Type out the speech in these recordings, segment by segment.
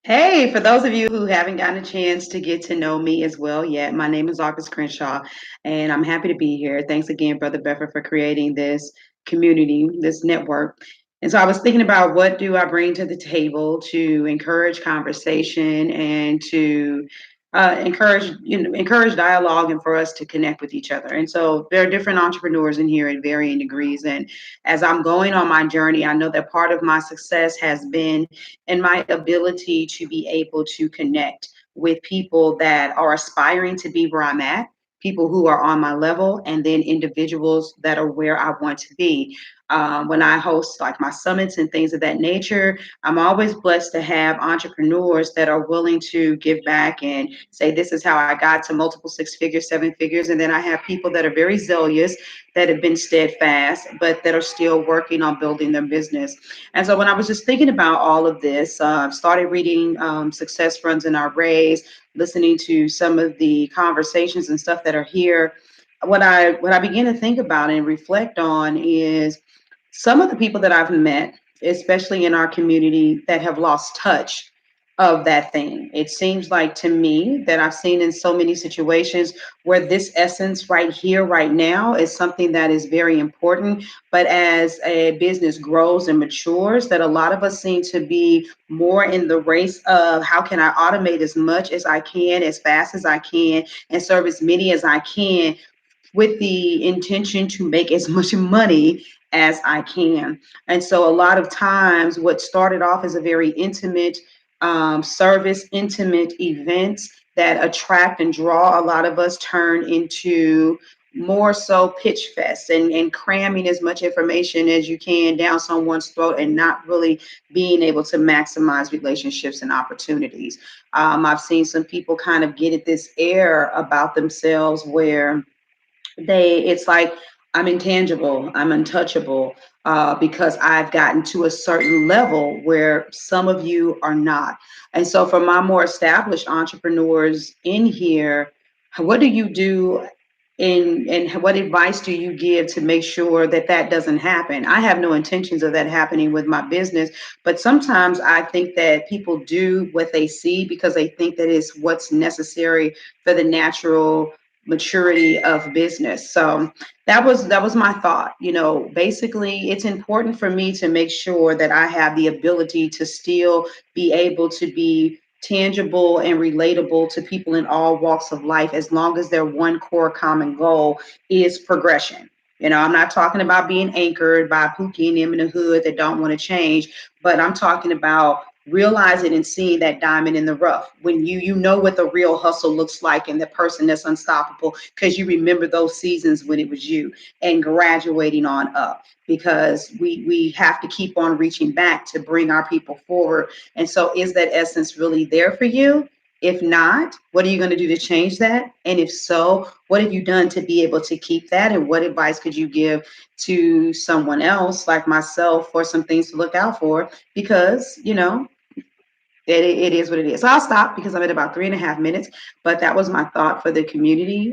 Hey, for those of you who haven't gotten a chance to get to know me as well yet, my name is August Crenshaw, and I'm happy to be here. Thanks again, Brother Beffer, for creating this community, this network. And so I was thinking about what do I bring to the table to encourage conversation and to encourage dialogue and for us to connect with each other. And so there are different entrepreneurs in here at varying degrees. And as I'm going on my journey, I know that part of my success has been and my ability to be able to connect with people that are aspiring to be where I'm at, people who are on my level, and then individuals that are where I want to be. When I host like my summits and things of that nature, I'm always blessed to have entrepreneurs that are willing to give back and say, this is how I got to multiple six figures, seven figures. And then I have people that are very zealous, that have been steadfast, but that are still working on building their business. And so when I was just thinking about all of this, started reading Success Runs in Our Race, listening to some of the conversations and stuff that are here. What I began to think about and reflect on is some of the people that I've met, especially in our community, that have lost touch of that thing. It seems like to me that I've seen in so many situations where this essence right here, right now, is something that is very important. But as a business grows and matures, that a lot of us seem to be more in the race of how can I automate as much as I can, as fast as I can, and serve as many as I can with the intention to make as much money as I can. And so a lot of times, what started off as a very intimate service, intimate events that attract and draw a lot of us turn into more so pitch fest and cramming as much information as you can down someone's throat and not really being able to maximize relationships and opportunities. I've seen some people kind of get at this air about themselves where it's like I'm intangible, I'm untouchable, because I've gotten to a certain level where some of you are not. And so for my more established entrepreneurs in here, what do you do and what advice do you give to make sure that that doesn't happen? I have no intentions of that happening with my business, but sometimes I think that people do what they see because they think that is what's necessary for the natural maturity of business. So that was my thought. Basically it's important for me to make sure that I have the ability to still be able to be tangible and relatable to people in all walks of life as long as their one core common goal is progression. I'm not talking about being anchored by Pookie and them in the hood that don't want to change, but I'm talking about realizing and seeing that diamond in the rough when you know what the real hustle looks like and the person that's unstoppable because you remember those seasons when it was you and graduating on up because we have to keep on reaching back to bring our people forward. And so is that essence really there for you? If not, what are you going to do to change that? And if so, what have you done to be able to keep that? And what advice could you give to someone else like myself for some things to look out for? Because, it is what it is. So I'll stop because I'm at about 3.5 minutes. But that was my thought for the community.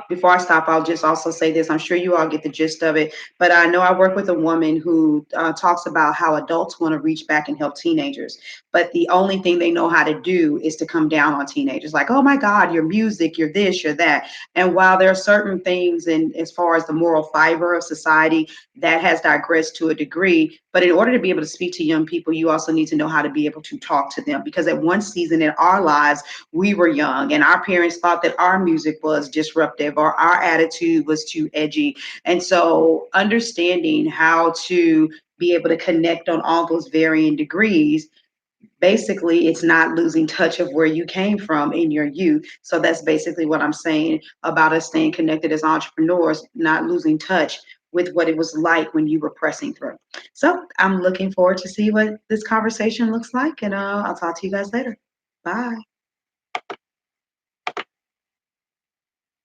Before I stop, I'll just also say this. I'm sure you all get the gist of it. But I know I work with a woman who talks about how adults want to reach back and help teenagers. But the only thing they know how to do is to come down on teenagers. Like, oh my God, your music, you're this, you're that. And while there are certain things, and as far as the moral fiber of society, that has digressed to a degree. But in order to be able to speak to young people, you also need to know how to be able to talk to them. Because at one season in our lives, we were young and our parents thought that our music was disruptive or our attitude was too edgy. And so understanding how to be able to connect on all those varying degrees, basically it's not losing touch of where you came from in your youth. So that's basically what I'm saying about us staying connected as entrepreneurs, not losing touch with what it was like when you were pressing through. So I'm looking forward to see what this conversation looks like, and I'll talk to you guys later. Bye.